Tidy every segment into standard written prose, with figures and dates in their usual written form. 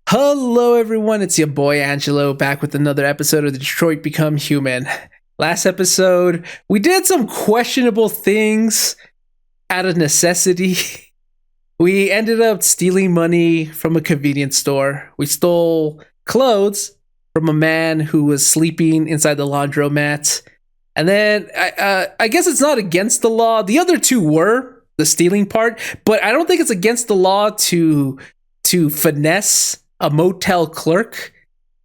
Hello, everyone. It's your boy Angelo back with another episode of the Detroit Become Human. Last episode, we did some questionable things out of necessity. We ended up stealing money from a convenience store. We stole clothes from a man who was sleeping inside the laundromat. And then I guess it's not against the law. The other two were the stealing part, but I don't think it's against the law to finesse a motel clerk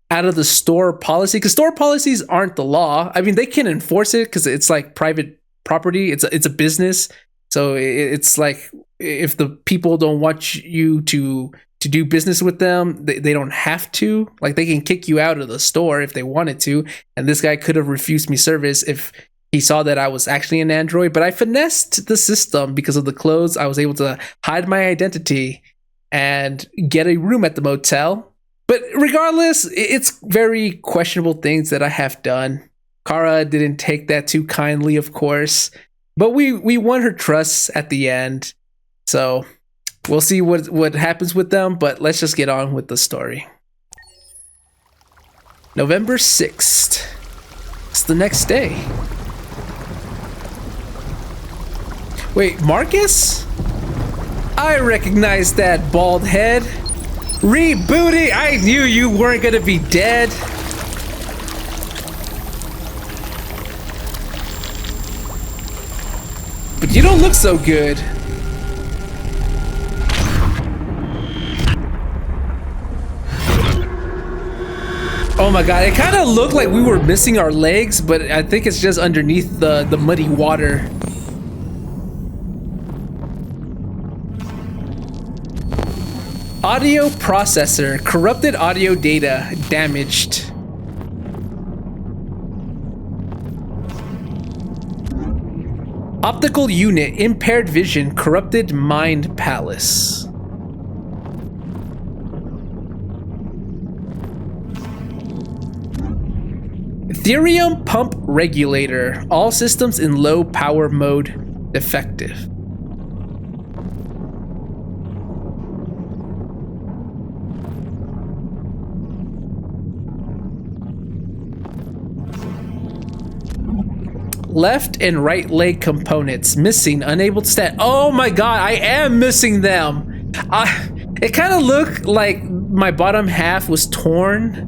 out of the store policy, because store policies aren't the law. I mean, they can enforce it because it's like private property. It's a business, so it's like if the people don't want you to do business with them, they don't have to. Like, they can kick you out of the store if they wanted to. And this guy could have refused me service if he saw that I was actually an android. But I finessed the system because of the clothes. I was able to hide my identity and get a room at the motel. But regardless, it's very questionable things that I have done. Kara didn't take that too kindly, of course, but we won her trust at the end. So we'll see what happens with them, but let's just get on with the story. November 6th. It's the next day. Wait, Marcus? I recognize that bald head. Rebooting! I knew you weren't gonna be dead. But you don't look so good. Oh my god, it kind of looked like we were missing our legs, but I think it's just underneath the muddy water. Audio processor, corrupted audio data, damaged. Optical unit, impaired vision, corrupted mind palace. Ethereum pump regulator, all systems in low power mode, defective. Left and right leg components missing, unable to stand. Oh my god, I am missing them. It kind of looked like my bottom half was torn,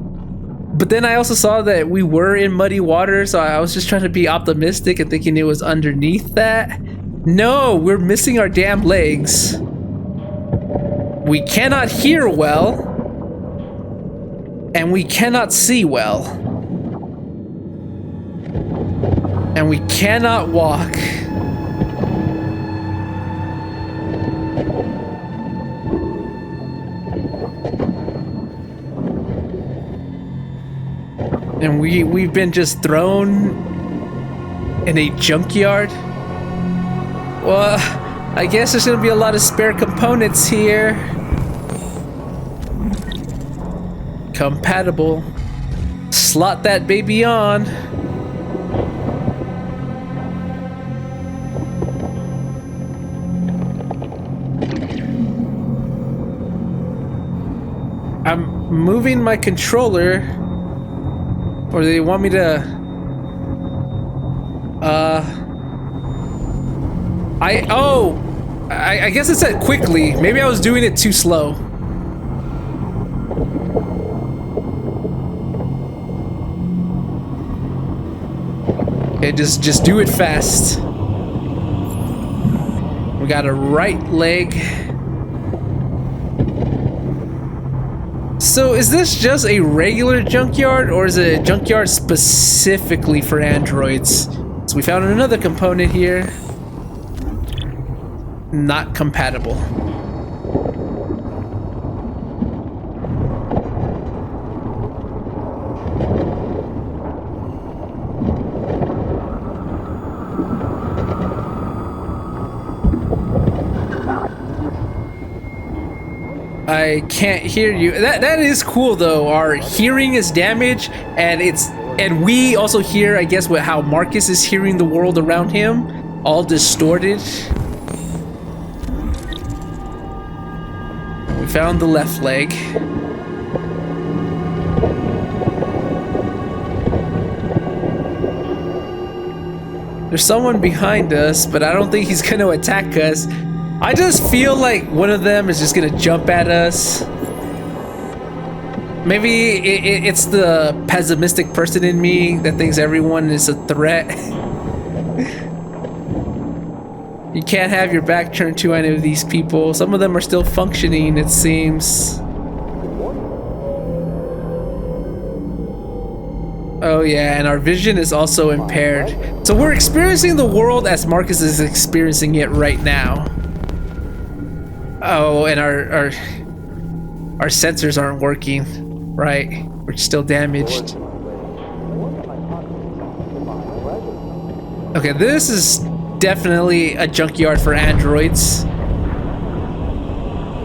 but then I also saw that we were in muddy water, so I was just trying to be optimistic and thinking it was underneath that. No, we're missing our damn legs. We cannot hear well, and we cannot see well. And we cannot walk. And we've been just thrown in a junkyard. Well, I guess there's gonna be a lot of spare components here. Compatible. Slot that baby on. I'm moving my controller, or they want me to I guess it said quickly. Maybe I was doing it too slow. Okay, just do it fast. We got a right leg. So is this just a regular junkyard, or is it a junkyard specifically for androids? So we found another component here. Not compatible. I can't hear you. That is cool though. Our hearing is damaged, and we also hear, I guess, how Marcus is hearing the world around him, all distorted. We found the left leg. There's someone behind us, but I don't think he's gonna attack us. I just feel like one of them is just gonna jump at us. Maybe it's the pessimistic person in me that thinks everyone is a threat. You can't have your back turned to any of these people. Some of them are still functioning, it seems. Oh yeah, and our vision is also impaired. So we're experiencing the world as Marcus is experiencing it right now. Oh, and our sensors aren't working. Right, we're still damaged. Okay, this is definitely a junkyard for androids.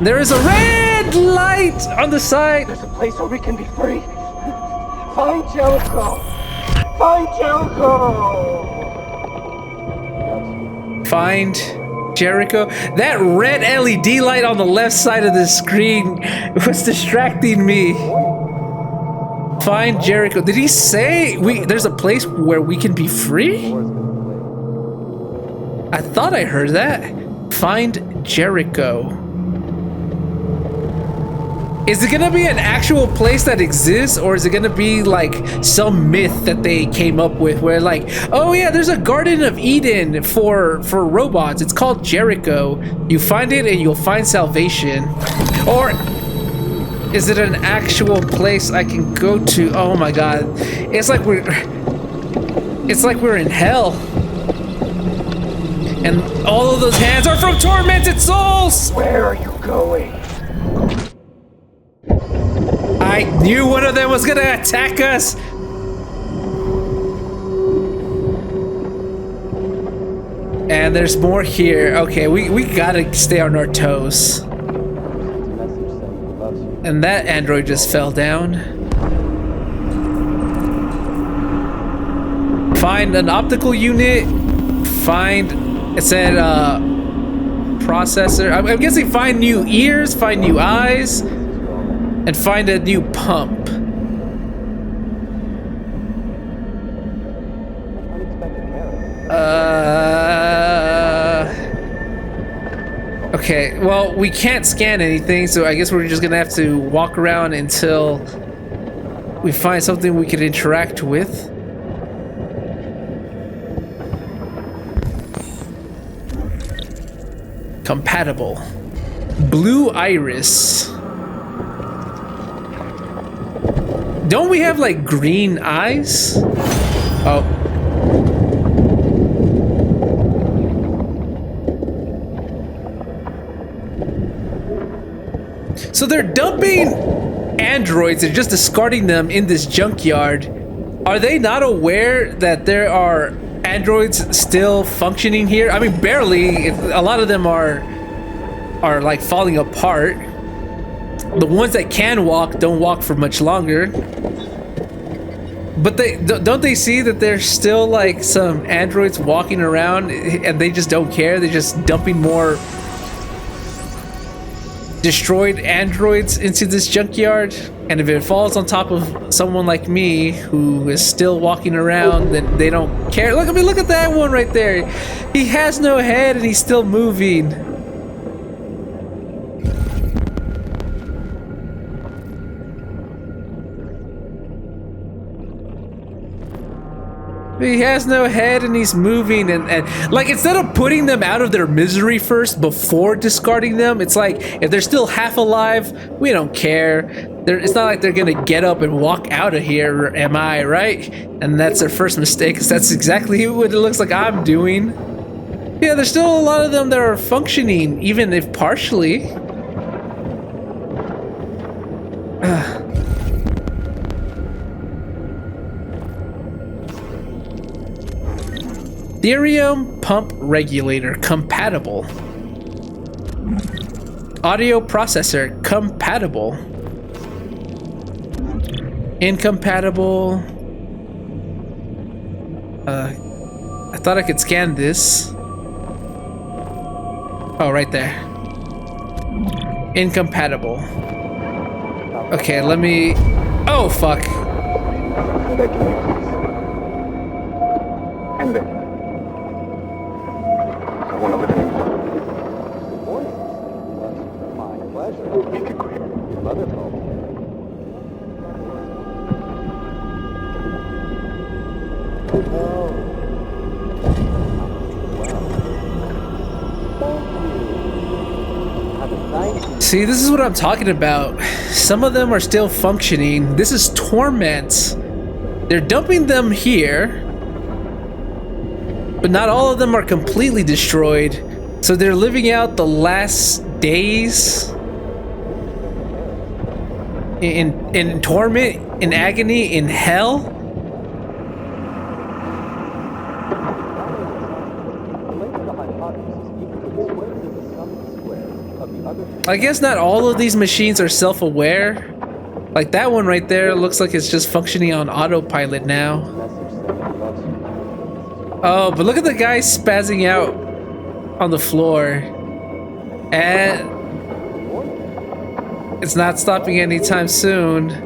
There is a red light on the side. There's a place where we can be free. Find Jericho! Find Jericho! Find Jericho? That red LED light on the left side of the screen was distracting me. Find Jericho. Did he say there's a place where we can be free? I thought I heard that. Find Jericho. Is it gonna be an actual place that exists, or is it gonna be like some myth that they came up with where like, oh yeah, there's a Garden of Eden for robots. It's called Jericho. You find it and you'll find salvation. Or is it an actual place I can go to? Oh my god. It's like we're in hell. And all of those hands are from tormented souls! Where are you going? I knew one of them was gonna attack us! And there's more here. Okay, we gotta stay on our toes. And that android just fell down. Find an optical unit. Find... It said, processor. I'm guessing find new ears, find new eyes, and find a new pump. Okay, well, we can't scan anything, so I guess we're just gonna have to walk around until we find something we can interact with. Compatible. Blue iris. Don't we have like green eyes? Oh. So they're dumping androids and just discarding them in this junkyard. Are they not aware that there are androids still functioning here? I mean, barely. A lot of them are like falling apart. The ones that can walk don't walk for much longer. But don't they see that there's still like some androids walking around and they just don't care? They're just dumping more destroyed androids into this junkyard. And if it falls on top of someone like me who is still walking around, then they don't care. Look, I mean, look at that one right there. He has no head and he's still moving. He has no head and he's moving and like, instead of putting them out of their misery first before discarding them, it's like if they're still half alive, we don't care. It's not like they're gonna get up and walk out of here, am I right? And that's their first mistake, because that's exactly what it looks like I'm doing. Yeah, there's still a lot of them that are functioning, even if partially. Therium pump regulator compatible. Audio processor compatible. Incompatible. I thought I could scan this. Oh, right there. Incompatible. Okay, let me... Oh, fuck. End it. See, this is what I'm talking about. Some of them are still functioning. This is torment. They're dumping them here, but not all of them are completely destroyed. So they're living out the last days in torment, in agony, in hell. I guess not all of these machines are self-aware. Like that one right there looks like it's just functioning on autopilot now. Oh, but look at the guy spazzing out on the floor. And it's not stopping anytime soon.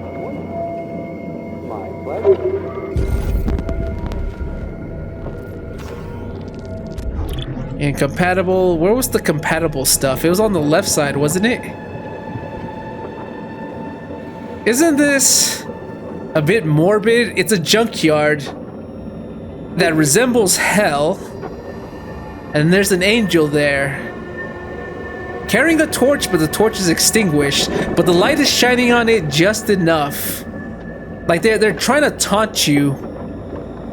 Incompatible. Where was the compatible stuff? It was on the left side, wasn't it? Isn't this a bit morbid? It's a junkyard that resembles hell, and there's an angel there carrying a torch, but the torch is extinguished, but the light is shining on it just enough. Like they're trying to taunt you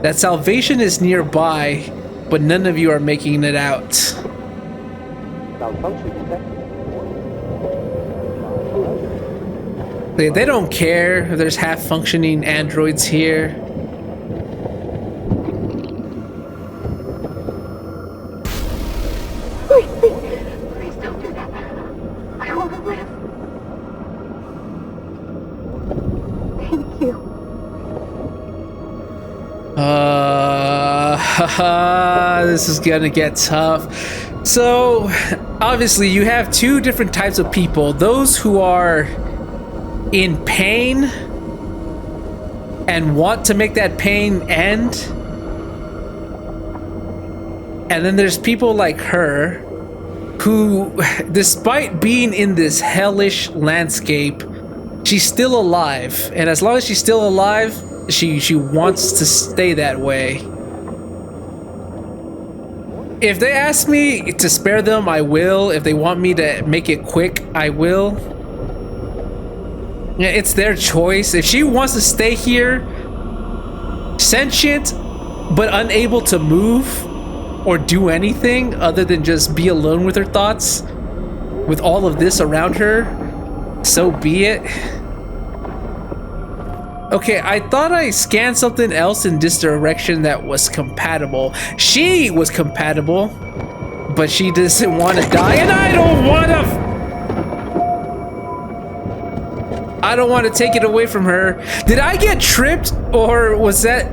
that salvation is nearby, but none of you are making it out. They don't care if there's half-functioning androids here. Please don't do that. I want to live. Thank you. This is gonna get tough. So, obviously, you have two different types of people. Those who are in pain and want to make that pain end. And then there's people like her who, despite being in this hellish landscape, she's still alive. And as long as she's still alive, she wants to stay that way. If they ask me to spare them, I will. If they want me to make it quick, I will. Yeah, it's their choice. If she wants to stay here, sentient, but unable to move or do anything other than just be alone with her thoughts, with all of this around her, so be it. Okay, I thought I scanned something else in this direction that was compatible. She was compatible, but she doesn't want to die, and I don't want to take it away from her. Did I get tripped, or was that,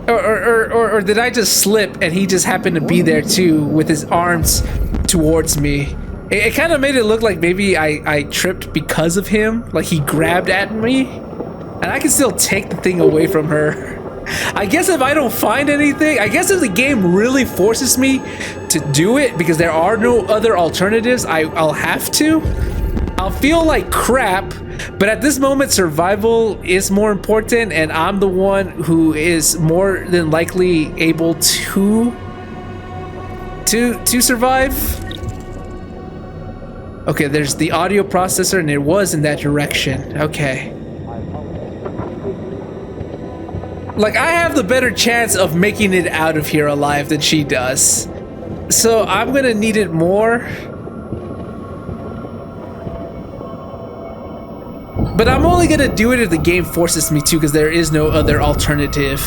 or did I just slip and he just happened to be there too with his arms towards me? It kind of made it look like maybe I tripped because of him, like he grabbed at me, and I can still take the thing away from her. I guess if I don't find anything, I guess if the game really forces me to do it because there are no other alternatives, I'll have to. I'll feel like crap, but at this moment survival is more important, and I'm the one who is more than likely able to survive. Okay, there's the audio processor, and it was in that direction. Okay. Like, I have the better chance of making it out of here alive than she does. So I'm gonna need it more. But I'm only gonna do it if the game forces me to, because there is no other alternative.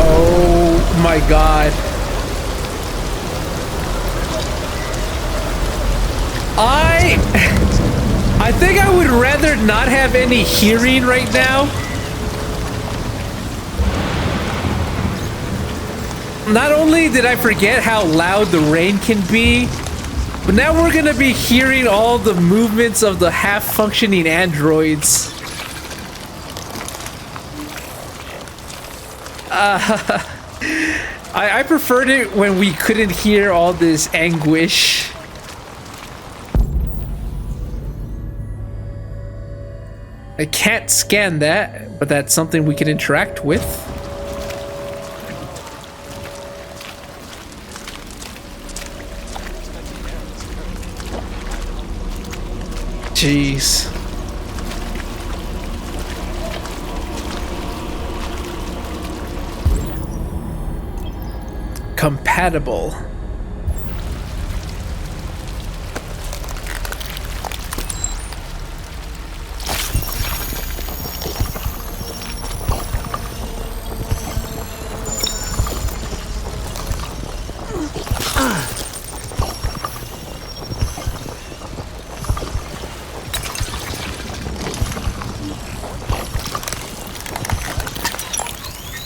Oh my God. I think I would rather not have any hearing right now. not only did I forget how loud the rain can be, but now we're gonna be hearing all the movements of the half-functioning androids. I preferred it when we couldn't hear all this anguish. I can't scan that, but that's something we can interact with. Jeez. Compatible.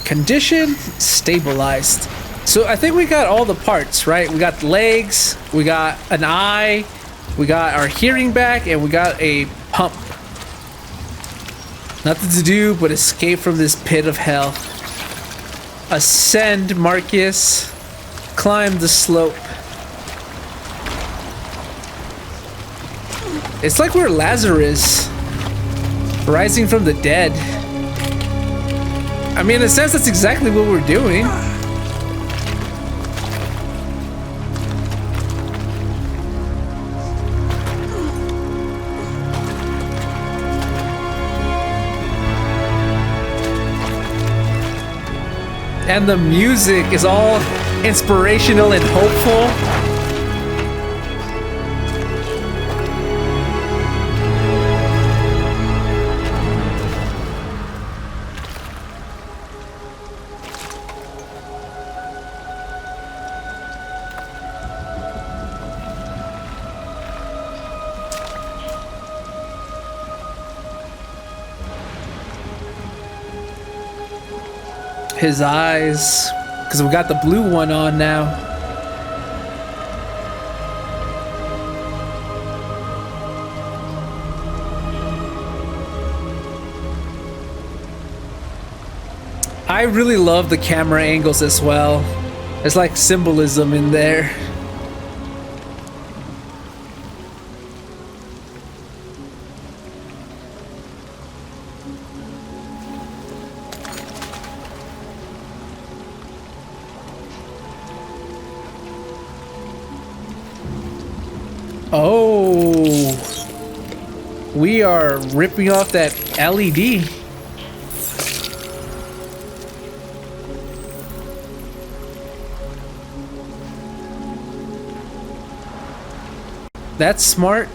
Condition stabilized. So I think we got all the parts, right? We got the legs, we got an eye, we got our hearing back, and we got a pump. Nothing to do but escape from this pit of hell. Ascend, Marcus. Climb the slope. It's like we're Lazarus, rising from the dead. I mean, in a sense, that's exactly what we're doing. And the music is all inspirational and hopeful. His eyes, because we got the blue one on now. I really love the camera angles as well. There's like symbolism in there. Oh, we are ripping off that LED. That's smart.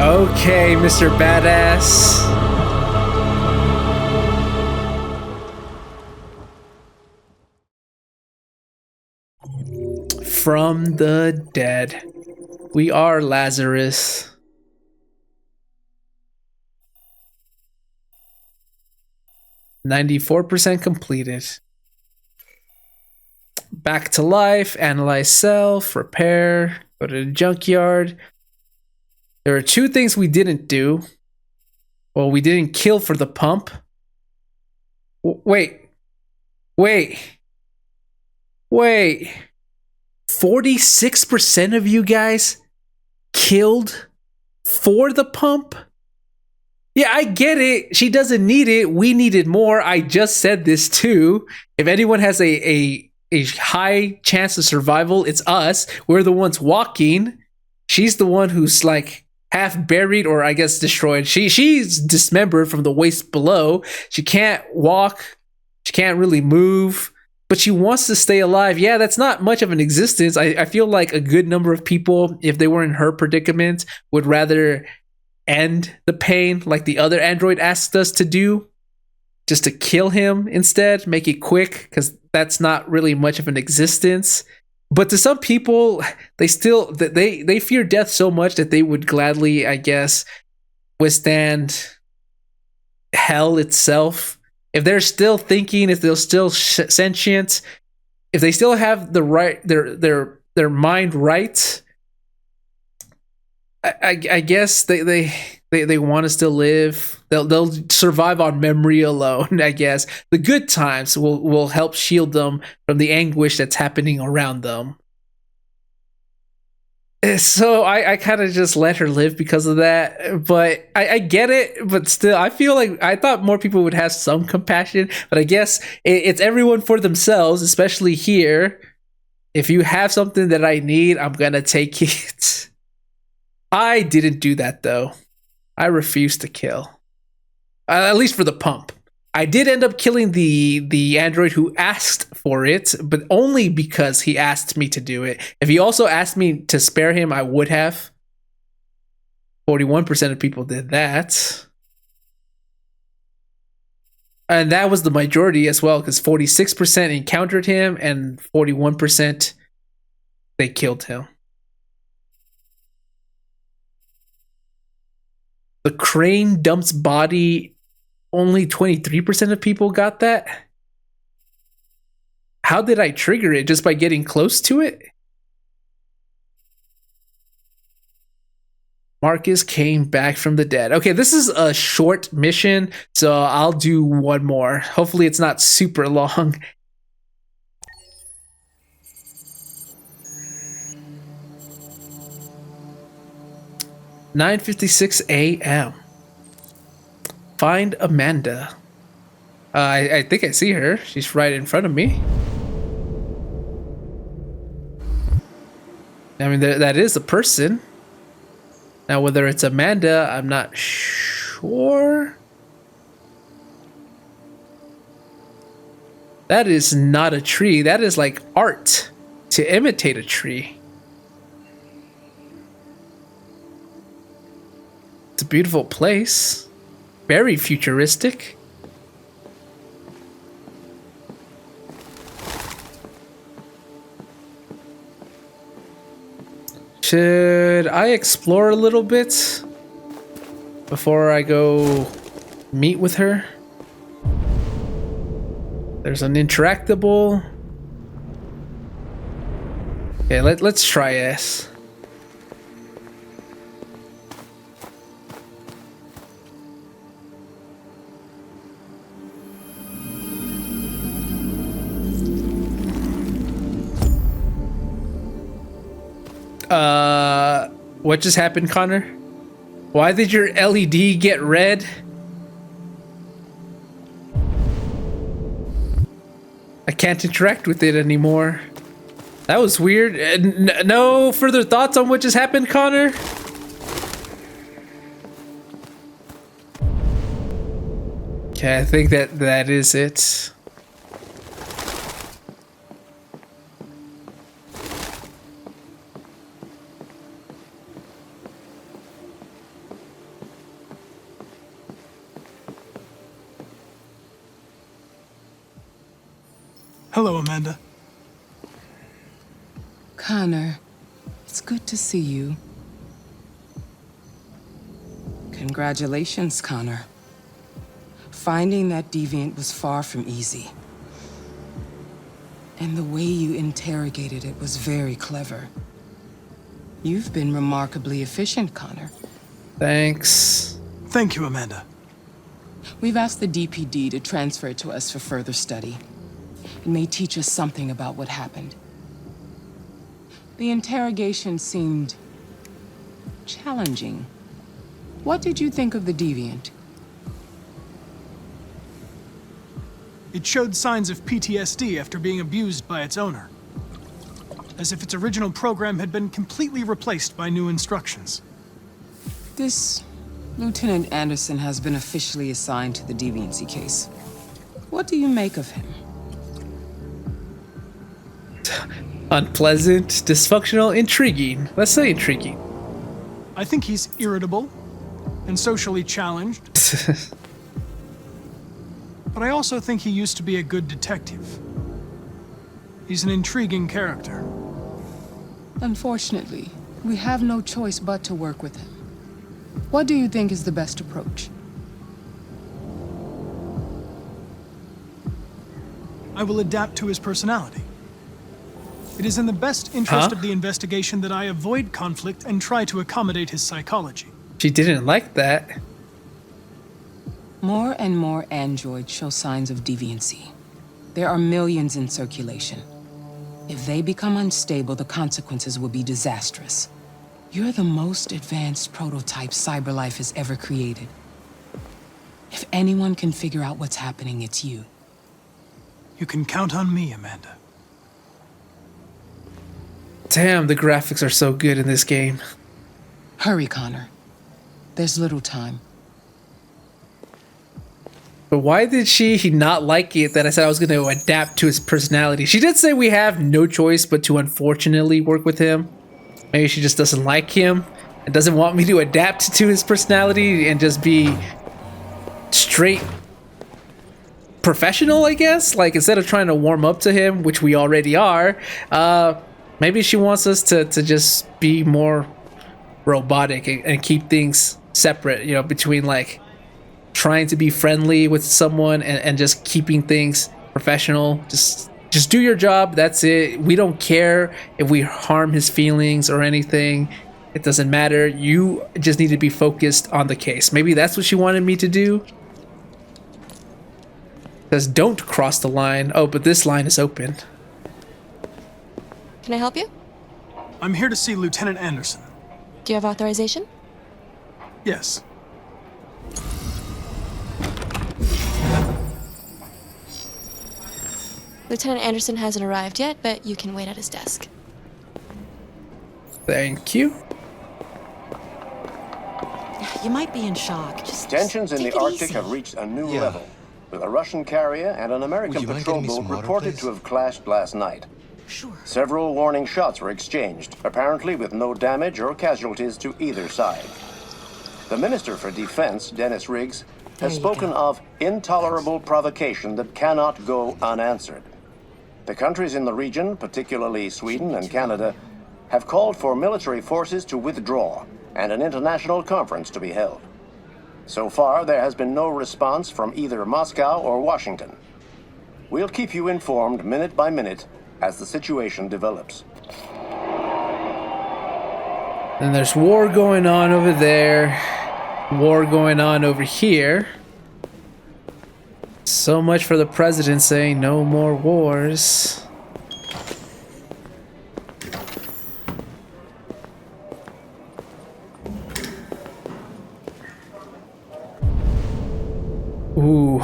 Okay, Mr. Badass. From the dead. We are Lazarus. %94 completed. Back to life, analyze self, repair, go to the junkyard. There are two things we didn't do. Well, we didn't kill for the pump. Wait. 46% of you guys killed for the pump? Yeah, I get it. She doesn't need it. We needed more. I just said this too. If anyone has a high chance of survival, it's us. We're the ones walking. She's the one who's like half buried, or I guess destroyed. She's dismembered from the waist below. She can't walk. She can't really move. but she wants to stay alive. Yeah, that's not much of an existence. I feel like a good number of people, if they were in her predicament, would rather end the pain like the other android asked us to do, just to kill him instead, make it quick, because that's not really much of an existence. But to some people, they still they fear death so much that they would gladly, I guess, withstand hell itself. If they're still thinking, if they're still sentient, if they still have the right their mind right, I guess they want to still live. They'll survive on memory alone. I guess the good times will help shield them from the anguish that's happening around them. So I kind of just let her live because of that. But I get it. But still, I feel like I thought more people would have some compassion. But I guess it's everyone for themselves, especially here. If you have something that I need, I'm going to take it. I didn't do that, though. I refused to kill. At least for the pump. I did end up killing the android who asked for it, but only because he asked me to do it. If he also asked me to spare him, I would have. 41% of people did that. And that was the majority as well, because 46% encountered him and 41% they killed him. The crane dumps body. Only 23% of people got that. How did I trigger it? Just by getting close to it? Marcus came back from the dead. Okay, this is a short mission, so I'll do one more. Hopefully it's not super long. "9:56 a.m. Find Amanda." I think I see her. She's right in front of me. I mean, that is a person. Now, whether it's Amanda, I'm not sure. That is not a tree. That is like art to imitate a tree. It's a beautiful place. Very futuristic. Should I explore a little bit before I go meet with her? There's an interactable. Okay, let's try this. What just happened, Connor? Why did your LED get red? I can't interact with it anymore. That was weird. No further thoughts on what just happened, Connor? Okay, I think that is it. Hello, Amanda. Connor, it's good to see you. Congratulations, Connor. Finding that deviant was far from easy. And the way you interrogated it was very clever. You've been remarkably efficient, Connor. Thanks. Thank you, Amanda. We've asked the DPD to transfer it to us for further study. It may teach us something about what happened. The interrogation seemed challenging. What did you think of the deviant? It showed signs of PTSD after being abused by its owner. As if its original program had been completely replaced by new instructions. This Lieutenant Anderson has been officially assigned to the deviancy case. What do you make of him? Unpleasant, dysfunctional, intriguing. Let's say intriguing. I think he's irritable and socially challenged, but I also think he used to be a good detective. He's an intriguing character. Unfortunately, we have no choice but to work with him. What do you think is the best approach? I will adapt to his personality. It is in the best interest of the investigation that I avoid conflict and try to accommodate his psychology. She didn't like that. More and more androids show signs of deviancy. There are millions in circulation. If they become unstable, the consequences will be disastrous. You're the most advanced prototype CyberLife has ever created. If anyone can figure out what's happening, it's you. You can count on me, Amanda. Damn, the graphics are so good in this game. Hurry, Connor. There's little time. But why did he not like it that I said I was going to adapt to his personality? She did say we have no choice but to unfortunately work with him. Maybe she just doesn't like him and doesn't want me to adapt to his personality and just be straight professional, I guess? Like, instead of trying to warm up to him, which we already are, maybe she wants us to just be more robotic and keep things separate, you know, between like trying to be friendly with someone and just keeping things professional. Just do your job, that's it. We don't care if we harm his feelings or anything. It doesn't matter. You just need to be focused on the case. Maybe that's what she wanted me to do. It says don't cross the line. Oh, but this line is open. Can I help you? I'm here to see Lieutenant Anderson. Do you have authorization? Yes. Lieutenant Anderson hasn't arrived yet, but you can wait at his desk. Thank you. You might be in shock. Just Tensions in take the it Arctic easy. have reached a new level, with a Russian carrier and an American patrol boat reported to have clashed last night. Sure. Several warning shots were exchanged, apparently with no damage or casualties to either side. The Minister for Defense, Dennis Riggs, has spoken of intolerable provocation that cannot go unanswered. The countries in the region, particularly Sweden and Canada, have called for military forces to withdraw and an international conference to be held. So far, there has been no response from either Moscow or Washington. We'll keep you informed minute by minute as the situation develops. And there's war going on over there. War going on over here. So much for the president saying no more wars. Ooh.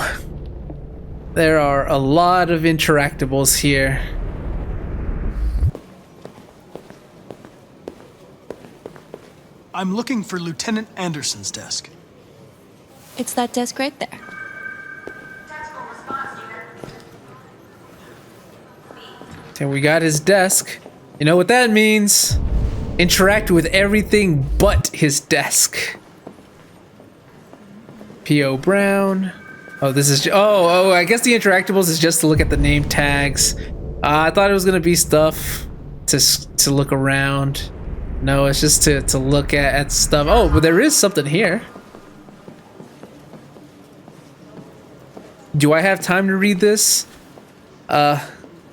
There are a lot of interactables here. I'm looking for Lieutenant Anderson's desk. It's that desk right there. And we got his desk. You know what that means? Interact with everything but his desk. P.O. Brown. Oh, this is... Oh, I guess the interactables is just to look at the name tags. I thought it was going to be stuff to look around. No, it's just to look at stuff. Oh, but there is something here. Do I have time to read this?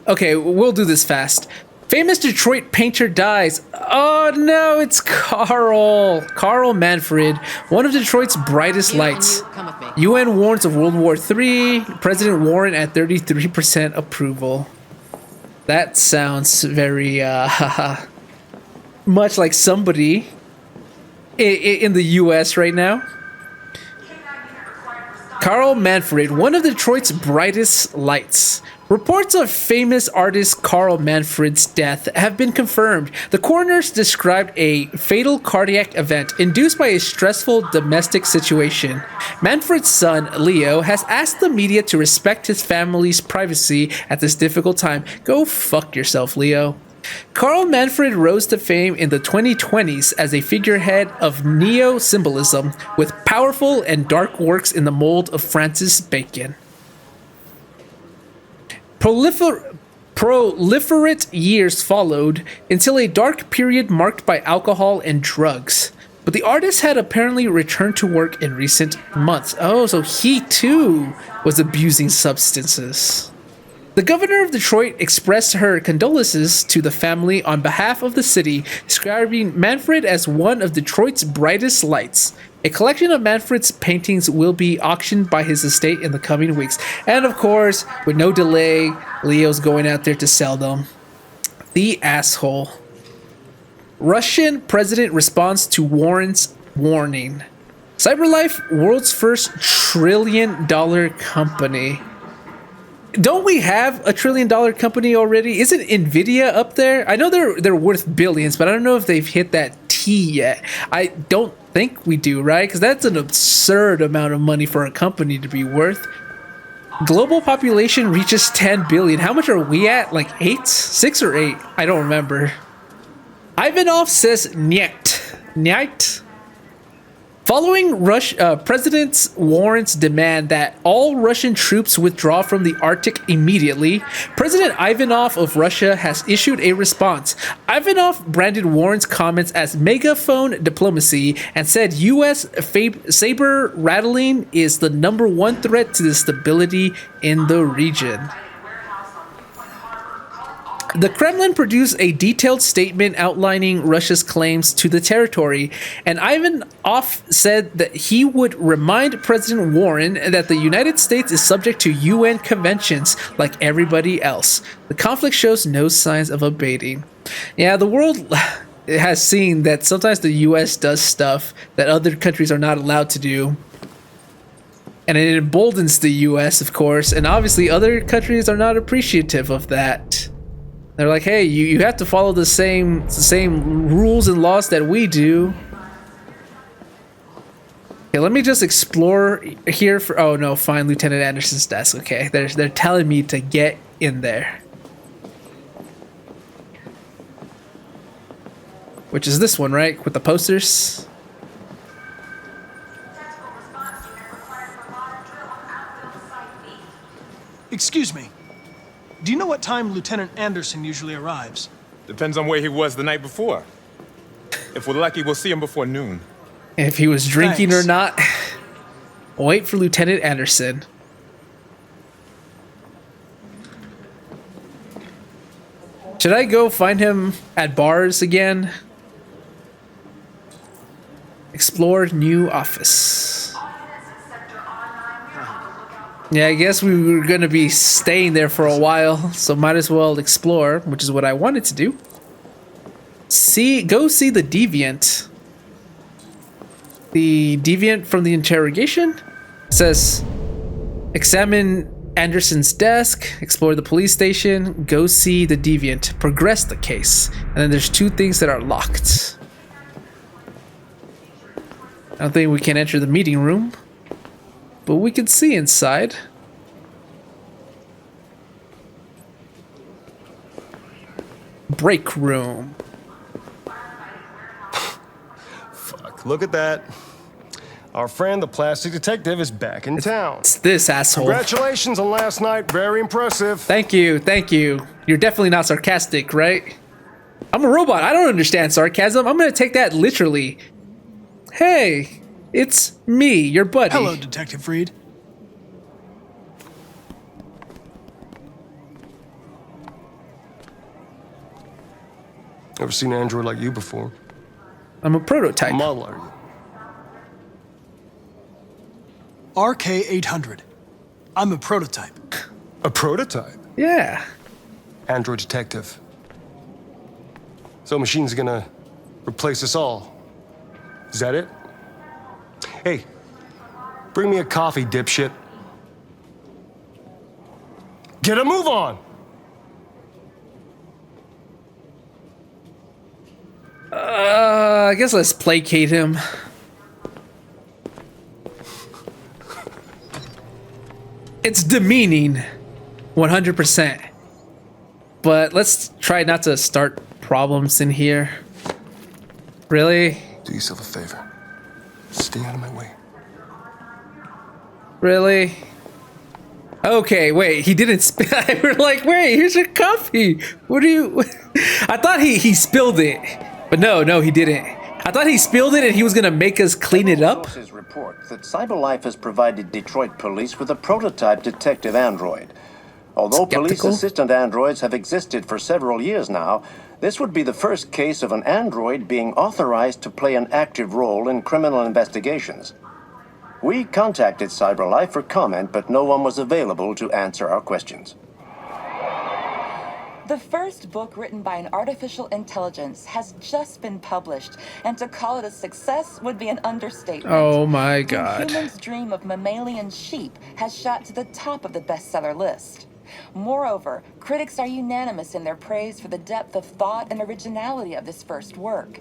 Okay, we'll do this fast. Famous Detroit painter dies. Oh no, it's Carl. Carl Manfred, one of Detroit's brightest lights. UN warns of World War III. President Warren at 33% approval. That sounds very, much like somebody in the US right now. Carl Manfred, one of Detroit's brightest lights. Reports of famous artist Carl Manfred's death have been confirmed. The coroners described a fatal cardiac event induced by a stressful domestic situation. Manfred's son, Leo, has asked the media to respect his family's privacy at this difficult time. Go fuck yourself, Leo. Karl Manfred rose to fame in the 2020s as a figurehead of neo-symbolism with powerful and dark works in the mold of Francis Bacon. Proliferate years followed until a dark period marked by alcohol and drugs. But the artist had apparently returned to work in recent months. Oh, so he too was abusing substances. The governor of Detroit expressed her condolences to the family on behalf of the city, describing Manfred as one of Detroit's brightest lights. A collection of Manfred's paintings will be auctioned by his estate in the coming weeks. And of course, with no delay, Leo's going out there to sell them. The asshole. Russian president responds to Warren's warning. CyberLife, world's first $1 trillion company. Don't we have a $1 trillion company already? Isn't Nvidia up there? I know they're worth billions, but I don't know if they've hit that T yet. I don't think we do, right? Because that's an absurd amount of money for a company to be worth. Global population reaches 10 billion. How much are we at? Like 8? 6 or 8? I don't remember. Ivanov says Nyet. Nyet? Following President Warren's demand that all Russian troops withdraw from the Arctic immediately, President Ivanov of Russia has issued a response. Ivanov branded Warren's comments as megaphone diplomacy and said U.S. saber rattling is the #1 threat to the stability in the region. The Kremlin produced a detailed statement outlining Russia's claims to the territory, and Ivanov said that he would remind President Warren that the United States is subject to UN conventions like everybody else. The conflict shows no signs of abating. Yeah, the world has seen that sometimes the US does stuff that other countries are not allowed to do. And it emboldens the US, of course, and obviously other countries are not appreciative of that. They're like, hey, you have to follow the same rules and laws that we do. Okay, let me just explore here for. Oh no, find Lieutenant Anderson's desk. Okay, they're telling me to get in there, which is this one, right, with the posters. Excuse me. Do you know what time Lieutenant Anderson usually arrives? Depends on where he was the night before. If we're lucky, we'll see him before noon. If he was drinking Thanks. or not. Wait for Lieutenant Anderson. Should I go find him at bars again? Explore new office. Yeah, I guess we were going to be staying there for a while, so might as well explore, which is what I wanted to do. Go see the Deviant. The Deviant from the interrogation? It says, examine Anderson's desk, explore the police station, go see the Deviant, progress the case. And then there's 2 things that are locked. I don't think we can enter the meeting room, but we can see inside. Break room. Fuck, look at that. Our friend, the plastic detective, is back in town. It's this asshole. Congratulations on last night. Very impressive. Thank you, thank you. You're definitely not sarcastic, right? I'm a robot. I don't understand sarcasm. I'm gonna take that literally. Hey, it's me, your buddy. Hello, Detective Reed. Ever seen an android like you before? I'm a prototype. Model, are you? RK-800. I'm a prototype. A prototype? Yeah. Android detective. So machine's gonna replace us all. Is that it? Hey, bring me a coffee, dipshit. Get a move on! I guess let's placate him. It's demeaning. 100%. but let's try not to start problems in here. Really? Do yourself a favor. Stay out of my way. Really? Okay, wait, he didn't spill. We're like, wait, here's your coffee. What do you... I thought he spilled it. But no, he didn't. I thought he spilled it and he was going to make us clean it up. Sources report that CyberLife has provided Detroit police with a prototype detective android. Although police assistant androids have existed for several years now, this would be the first case of an android being authorized to play an active role in criminal investigations. We contacted CyberLife for comment, but no one was available to answer our questions. The first book written by an artificial intelligence has just been published, and to call it a success would be an understatement. Oh my God. Humans' dream of mammalian sheep has shot to the top of the bestseller list. Moreover, critics are unanimous in their praise for the depth of thought and originality of this first work.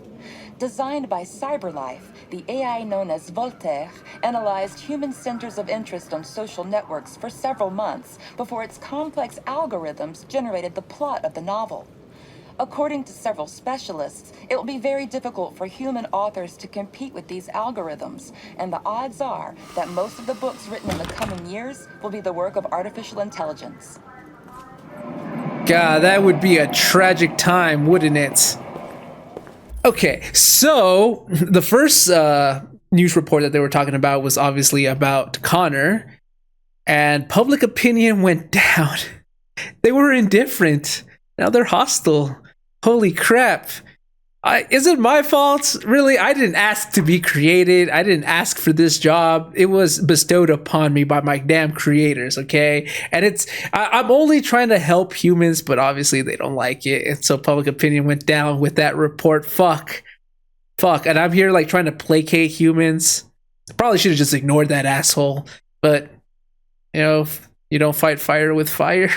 Designed by CyberLife, the AI known as Voltaire analyzed human centers of interest on social networks for several months before its complex algorithms generated the plot of the novel. According to several specialists, it will be very difficult for human authors to compete with these algorithms, and the odds are that most of the books written in the coming years will be the work of artificial intelligence. God, that would be a tragic time, wouldn't it? Okay, so the first news report that they were talking about was obviously about Connor, and public opinion went down. They were indifferent. Now they're hostile. Holy crap. Is it my fault? Really? I didn't ask to be created. I didn't ask for this job. It was bestowed upon me by my damn creators, okay? And I'm only trying to help humans, but obviously they don't like it. And so public opinion went down with that report. Fuck. And I'm here like trying to placate humans. Probably should have just ignored that asshole. But, you know, you don't fight fire with fire.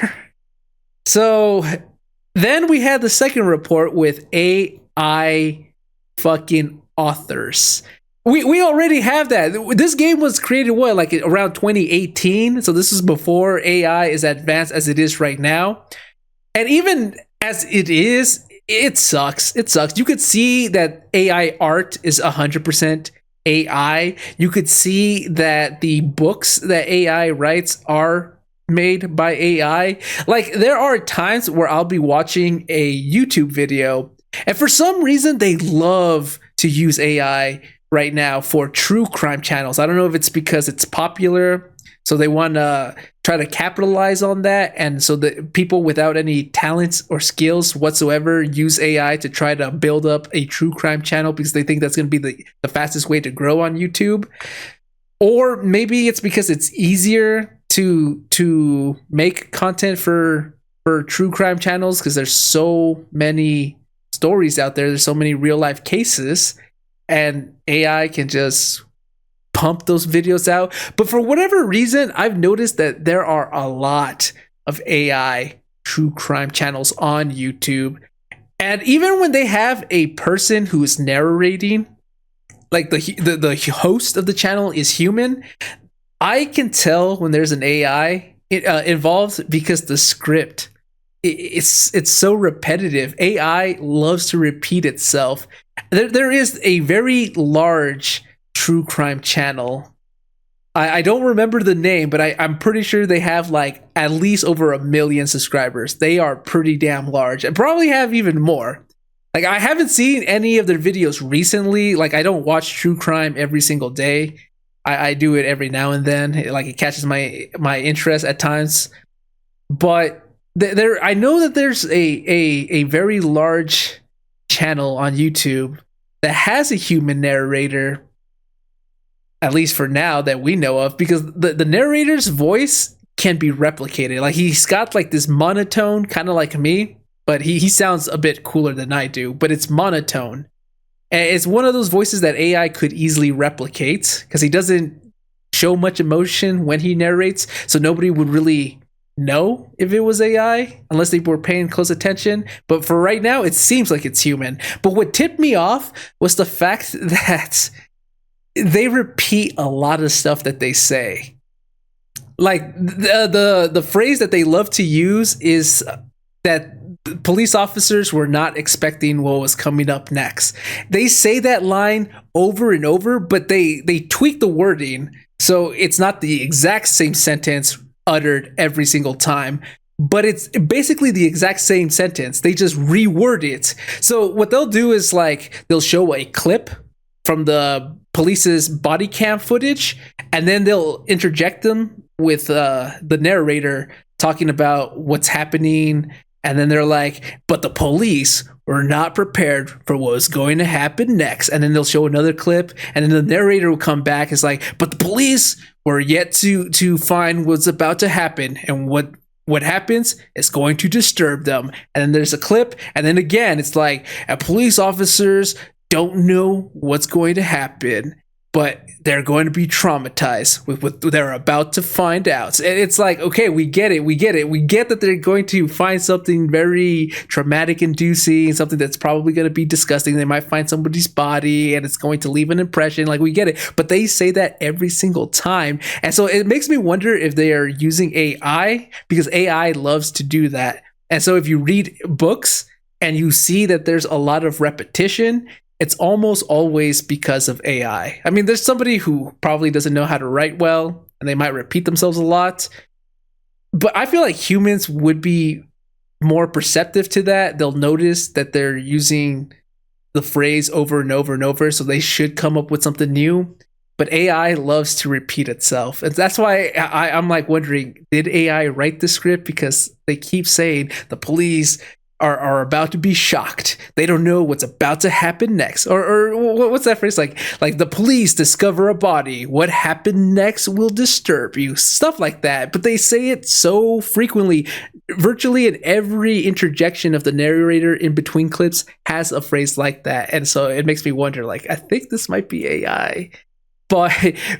So then we had the second report with AI fucking authors. We already have that. This game was created like around 2018, so this is before AI is advanced as it is right now. And even as it is, it sucks. You could see that AI art is 100% AI. You could see that the books that AI writes are made by AI. Like, there are times where I'll be watching a YouTube video, and for some reason they love to use AI right now for true crime channels. I don't know if it's because it's popular, so they want to try to capitalize on that, and so that people without any talents or skills whatsoever use AI to try to build up a true crime channel because they think that's going to be the fastest way to grow on YouTube. Or maybe it's because it's easier to make content for true crime channels because there's so many stories out there. There's so many real life cases, and AI can just pump those videos out. But for whatever reason, I've noticed that there are a lot of AI true crime channels on YouTube. And even when they have a person who is narrating, like the host of the channel is human, I can tell when there's an AI involved because the script, it's so repetitive. AI loves to repeat itself. There is a very large true crime channel. I don't remember the name, but I'm pretty sure they have like at least over 1 million subscribers. They are pretty damn large and probably have even more. Like, I haven't seen any of their videos recently. Like, I don't watch true crime every single day. I do it every now and then. It catches my interest at times. But I know that there's a very large channel on YouTube that has a human narrator, at least for now that we know of, because the narrator's voice can be replicated. Like, he's got like this monotone, kind of like me, but he sounds a bit cooler than I do, but it's monotone. And it's one of those voices that AI could easily replicate because he doesn't show much emotion when he narrates, so nobody would really know if it was AI unless they were paying close attention. But for right now, it seems like it's human. But what tipped me off was the fact that they repeat a lot of stuff that they say. Like, the phrase that they love to use is that police officers were not expecting what was coming up next. They say that line over and over, but they tweak the wording so it's not the exact same sentence uttered every single time, but it's basically the exact same sentence. They just reword it. So what they'll do is like they'll show a clip from the police's body cam footage, and then they'll interject them with the narrator talking about what's happening. And then they're like, but the police were not prepared for what was going to happen next. And then they'll show another clip, and then the narrator will come back. It's like, but the police were yet to find what's about to happen. And what happens is going to disturb them. And then there's a clip. And then again, it's like, police officers don't know what's going to happen, but they're going to be traumatized with what they're about to find out. And it's like, okay, we get it. We get that they're going to find something very traumatic inducing, something that's probably going to be disgusting. They might find somebody's body and it's going to leave an impression. Like, we get it. But they say that every single time. And so it makes me wonder if they are using AI, because AI loves to do that. And so if you read books and you see that there's a lot of repetition, it's almost always because of AI. I mean, there's somebody who probably doesn't know how to write well, and they might repeat themselves a lot. But I feel like humans would be more perceptive to that. They'll notice that they're using the phrase over and over and over, so they should come up with something new. But AI loves to repeat itself. And that's why I'm like wondering, did AI write the script? Because they keep saying the police are about to be shocked. They don't know what's about to happen next. Or what's that phrase? Like the police discover a body. What happened next will disturb you. Stuff like that. But they say it so frequently. Virtually in every interjection of the narrator in between clips has a phrase like that. And so it makes me wonder, like, I think this might be AI. But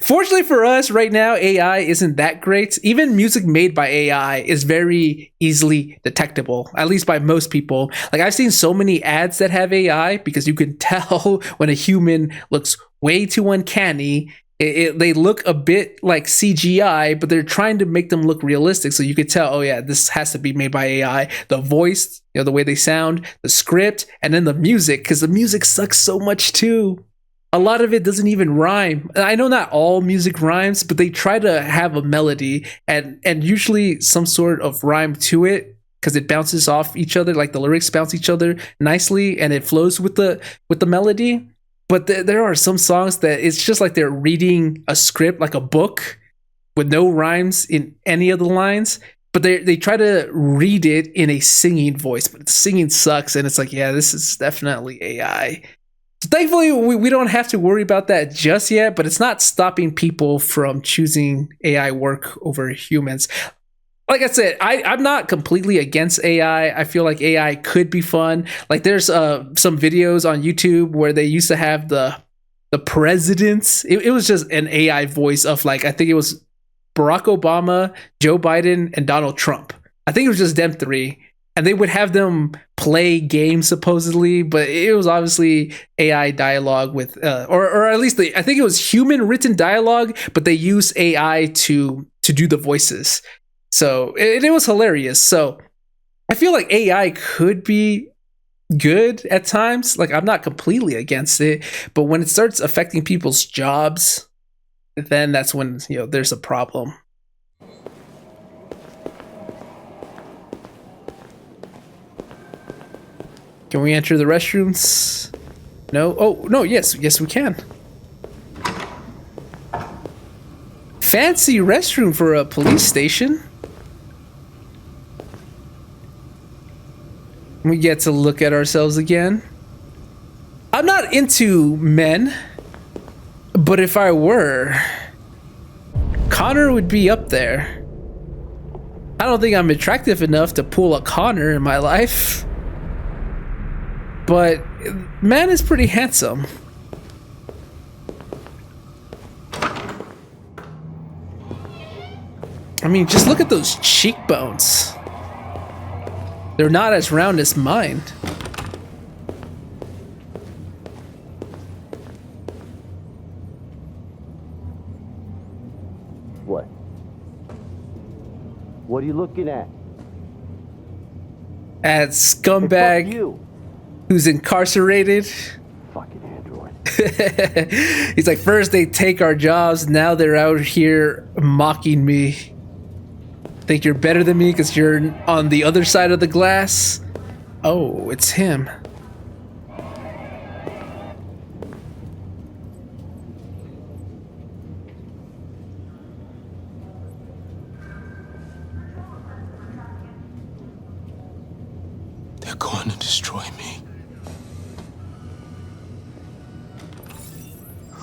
fortunately for us right now, AI isn't that great. Even music made by AI is very easily detectable, at least by most people. Like, I've seen so many ads that have AI because you can tell when a human looks way too uncanny. They look a bit like CGI, but they're trying to make them look realistic. So you could tell, oh yeah, this has to be made by AI. The voice, the way they sound, the script, and then the music, because the music sucks so much too. A lot of it doesn't even rhyme. I know not all music rhymes, but they try to have a melody and usually some sort of rhyme to it, because it bounces off each other, like the lyrics bounce each other nicely and it flows with the melody. But there are some songs that it's just like they're reading a script, like a book, with no rhymes in any of the lines. But they try to read it in a singing voice, but the singing sucks. And it's like, yeah, this is definitely AI. So thankfully, we don't have to worry about that just yet, but it's not stopping people from choosing AI work over humans. Like I said, I'm not completely against AI. I feel like AI could be fun. Like, there's some videos on YouTube where they used to have the presidents. It was just an AI voice of, like, I think it was Barack Obama, Joe Biden, and Donald Trump. I think it was just them three. And they would have them play games supposedly, but it was obviously AI dialogue with, or at least I think it was human written dialogue, but they used AI to do the voices. So it was hilarious. So I feel like AI could be good at times. Like, I'm not completely against it, but when it starts affecting people's jobs, then that's when, there's a problem. Can we enter the restrooms? No? Oh, no, yes, we can. Fancy restroom for a police station. We get to look at ourselves again. I'm not into men, but if I were, Connor would be up there. I don't think I'm attractive enough to pull a Connor in my life. But man is pretty handsome. I mean, just look at those cheekbones. They're not as round as mine. What? What are you looking at? at scumbag who's incarcerated. Fucking android. He's like, first they take our jobs, now they're out here mocking me. Think you're better than me because you're on the other side of the glass? Oh, it's him. They're going to destroy me.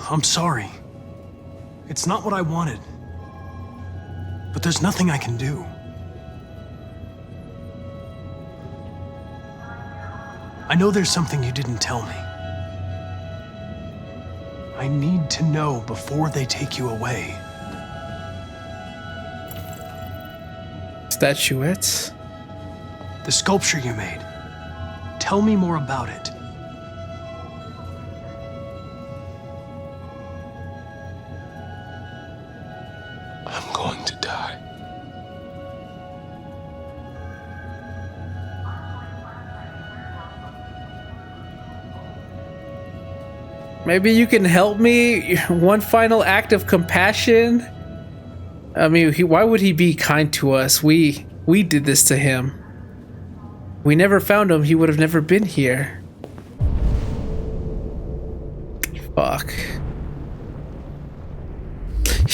I'm sorry. It's not what I wanted. But there's nothing I can do. I know there's something you didn't tell me. I need to know before they take you away. Statuettes? The sculpture you made. Tell me more about it. I'm going to die. Maybe you can help me? One final act of compassion? I mean, why would he be kind to us? We did this to him. We never found him, he would have never been here. Fuck.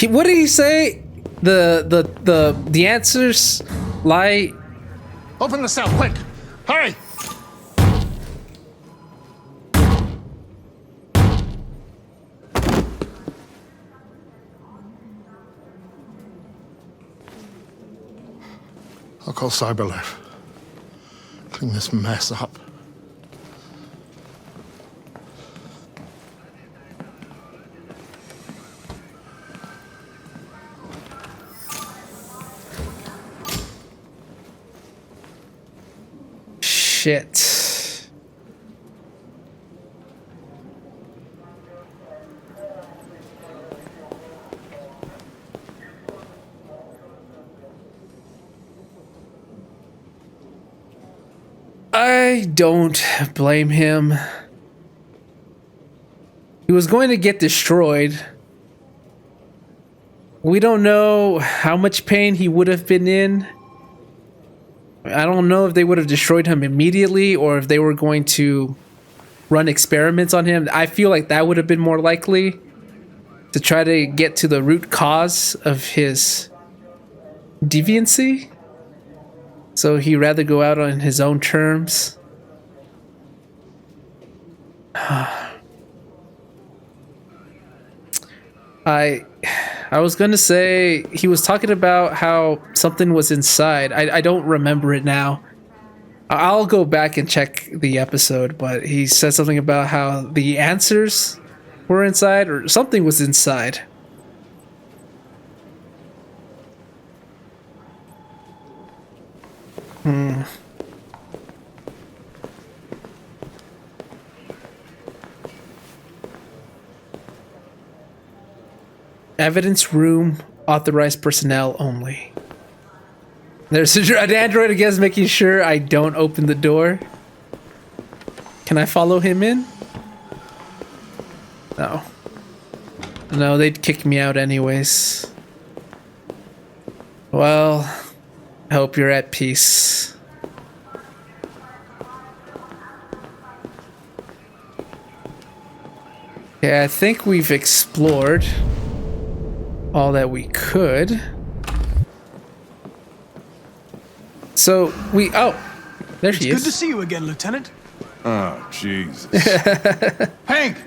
What did he say? The answers lie. Open the cell, quick! Hurry! I'll call Cyberlife. Clean this mess up. Shit. I don't blame him. He was going to get destroyed. We don't know how much pain he would have been in. I don't know if they would have destroyed him immediately or if they were going to run experiments on him. I feel like that would have been more likely to try to get to the root cause of his deviancy. So he'd rather go out on his own terms. I was gonna say he was talking about how something was inside. I don't remember it now. I'll go back and check the episode, but he said something about how the answers were inside or something was inside. Evidence room, authorized personnel only. There's an android, I guess, making sure I don't open the door. Can I follow him in? No. No, they'd kick me out anyways. Well, I hope you're at peace. Okay, I think we've explored all that we could. So we there she is. Good to see you again, Lieutenant. Oh, Jesus. Hank!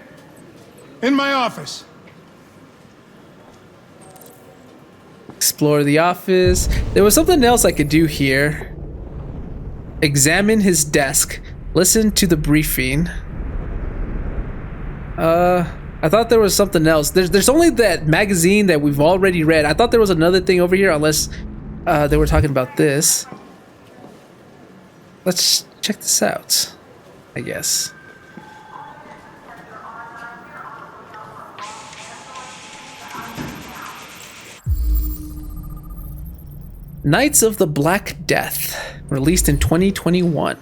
In my office. Explore the office. There was something else I could do here. Examine his desk. Listen to the briefing. I thought there was something else. There's only that magazine that we've already read. I thought there was another thing over here, unless they were talking about this. Let's check this out, I guess. Knights of the Black Death, released in 2021.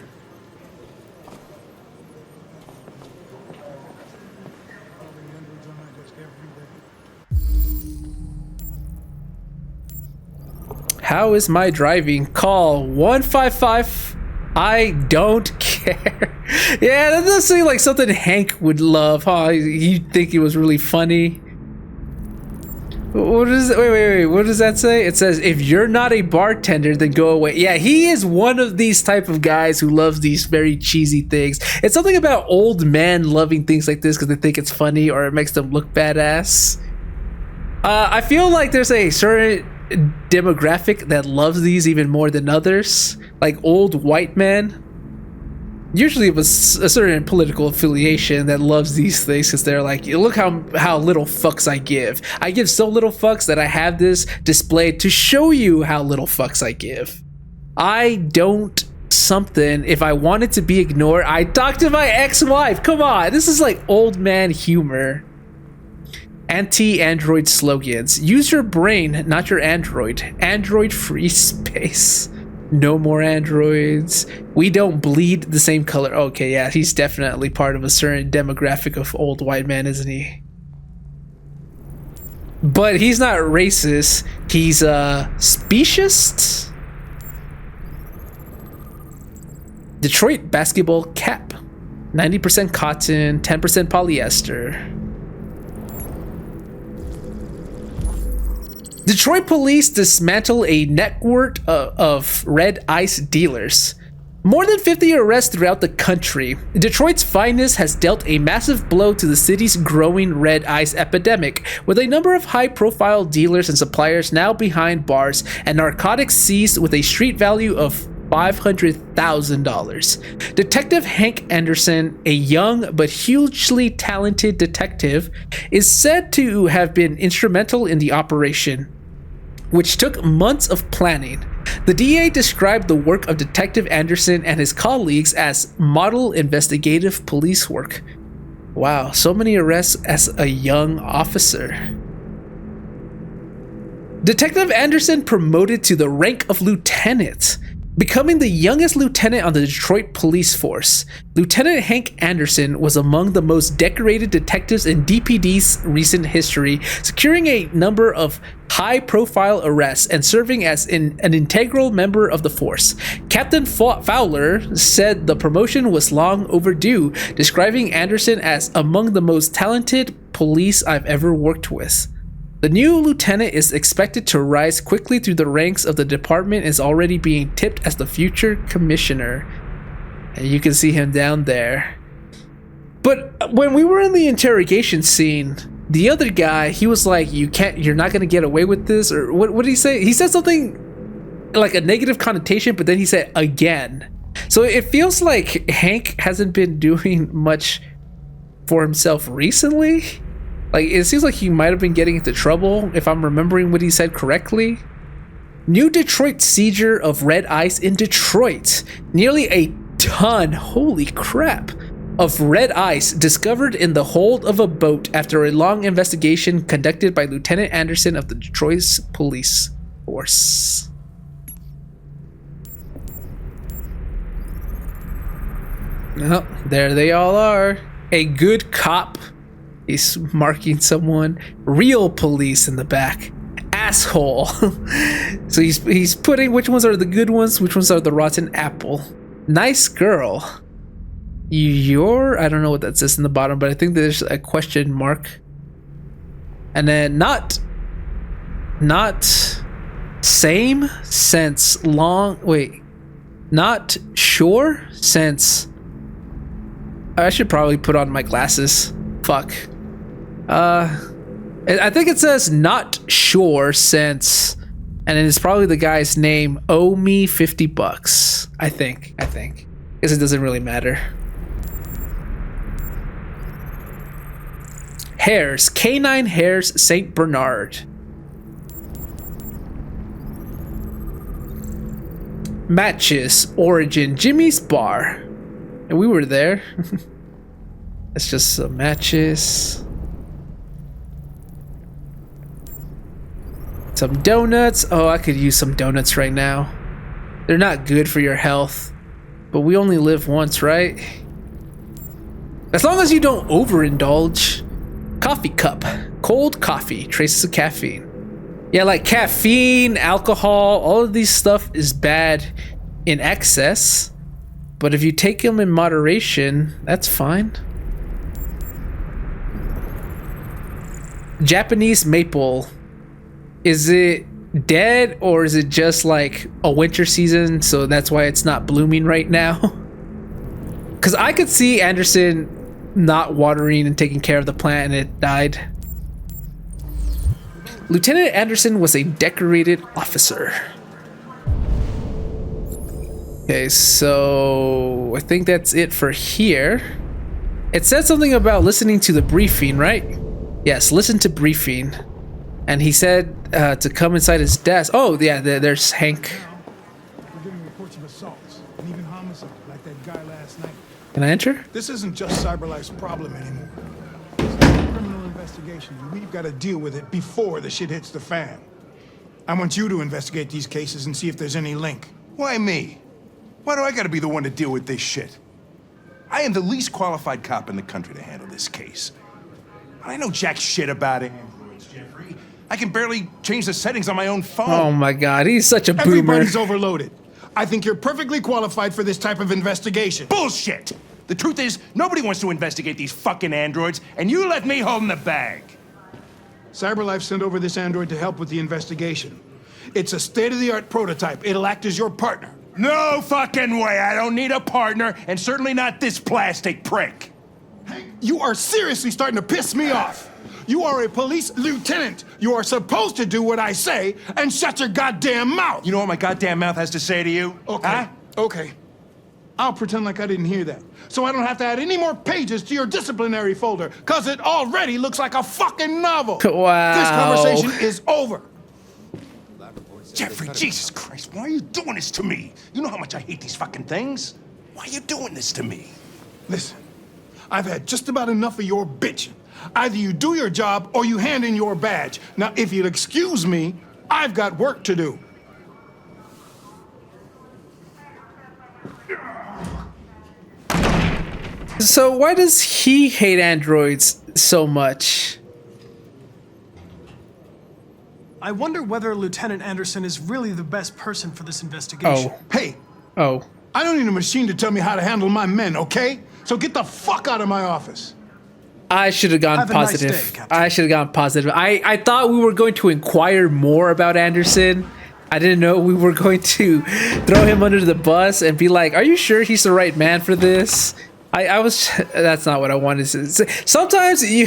How is my driving? Call 155. I don't care. Yeah, that does seem like something Hank would love, huh? You'd think it was really funny. What is it? Wait. What does that say? It says, if you're not a bartender, then go away. Yeah, he is one of these type of guys who loves these very cheesy things. It's something about old men loving things like this because they think it's funny or it makes them look badass. I feel like there's a certain demographic that loves these even more than others, like old white men. Usually it was a certain political affiliation that loves these things because they're like, look how little fucks I give. I give so little fucks that I have this displayed to show you how little fucks I give. I don't something. If I wanted to be ignored, I talk to my ex-wife. Come on, this is like old man humor. Anti-android slogans. Use your brain, not your android. Android free space. No more androids. We don't bleed the same color. Okay, yeah, he's definitely part of a certain demographic of old white men, isn't he? But he's not racist. He's speciesist. Detroit basketball cap. 90% cotton, 10% polyester. Detroit police dismantle a network of red ice dealers. More than 50 arrests throughout the country. Detroit's finest has dealt a massive blow to the city's growing red ice epidemic, with a number of high-profile dealers and suppliers now behind bars and narcotics seized with a street value of $500,000. Detective Hank Anderson, a young but hugely talented detective, is said to have been instrumental in the operation, which took months of planning. The DA described the work of Detective Anderson and his colleagues as model investigative police work. Wow, so many arrests as a young officer. Detective Anderson promoted to the rank of lieutenant, becoming the youngest lieutenant on the Detroit police force. Lieutenant Hank Anderson was among the most decorated detectives in DPD's recent history, securing a number of high-profile arrests and serving as an integral member of the force. Captain Fowler said the promotion was long overdue, describing Anderson as among the most talented police I've ever worked with. The new lieutenant is expected to rise quickly through the ranks of the department and is already being tipped as the future commissioner. And you can see him down there. But when we were in the interrogation scene, the other guy, he was like, you're not going to get away with this, or what did he say? He said something like a negative connotation, but then he said again. So it feels like Hank hasn't been doing much for himself recently. Like, it seems like he might have been getting into trouble, if I'm remembering what he said correctly. New Detroit seizure of red ice in Detroit. Nearly a ton, holy crap, of red ice discovered in the hold of a boat after a long investigation conducted by Lieutenant Anderson of the Detroit Police Force. Oh, there they all are. A good cop. He's marking someone. Real police in the back. Asshole. So he's putting which ones are the good ones, which ones are the rotten apple. Nice girl. I don't know what that says in the bottom, but I think there's a question mark. And then not same since long. Wait, not sure since. I should probably put on my glasses. Fuck. I think it says not sure since, and it's probably the guy's name. Owe me $50. I think. Because it doesn't really matter. Hares, Canine Hares, St. Bernard. Matches, Origin, Jimmy's Bar. And we were there. It's just some matches. Some donuts. Oh, I could use some donuts right now. They're not good for your health, but we only live once, right? As long as you don't overindulge. Coffee cup. Cold coffee. Traces of caffeine. Yeah, like caffeine, alcohol, all of these stuff is bad in excess. But if you take them in moderation, that's fine. Japanese maple. Is it dead or is it just like a winter season, so that's why it's not blooming right now? Because I could see Anderson not watering and taking care of the plant and it died. Lieutenant Anderson was a decorated officer. Okay, so I think that's it for here. It said something about listening to the briefing, right? Yes, listen to briefing. And he said to come inside his desk. Oh, yeah, there's Hank. We're getting reports of assaults and even homicide, like that guy last night. Can I enter? This isn't just CyberLife's problem anymore. It's a criminal investigation, and we've got to deal with it before the shit hits the fan. I want you to investigate these cases and see if there's any link. Why me? Why do I gotta be the one to deal with this shit? I am the least qualified cop in the country to handle this case. I know jack shit about it. Jeffrey. I can barely change the settings on my own phone. Oh my god, he's such a boomer. Everybody's overloaded. I think you're perfectly qualified for this type of investigation. Bullshit! The truth is, nobody wants to investigate these fucking androids, and you let me hold in the bag. CyberLife sent over this android to help with the investigation. It's a state-of-the-art prototype. It'll act as your partner. No fucking way! I don't need a partner, and certainly not this plastic prick. Hank, you are seriously starting to piss me off. You are a police lieutenant. You are supposed to do what I say and shut your goddamn mouth. You know what my goddamn mouth has to say to you? Okay, huh? Okay. I'll pretend like I didn't hear that, so I don't have to add any more pages to your disciplinary folder, because it already looks like a fucking novel. Wow. This conversation is over. Jeffrey, Jesus Christ, why are you doing this to me? You know how much I hate these fucking things. Why are you doing this to me? Listen, I've had just about enough of your bitching. Either you do your job or you hand in your badge. Now, if you'll excuse me, I've got work to do. So why does he hate androids so much? I wonder whether Lieutenant Anderson is really the best person for this investigation. Oh. Hey, Oh. I don't need a machine to tell me how to handle my men, okay? So get the fuck out of my office. I should have gone Have a nice positive. day, Captain. I should have gone positive. I thought we were going to inquire more about Anderson. I didn't know we were going to throw him under the bus and be like, are you sure he's the right man for this? I was, that's not what I wanted to say. Sometimes you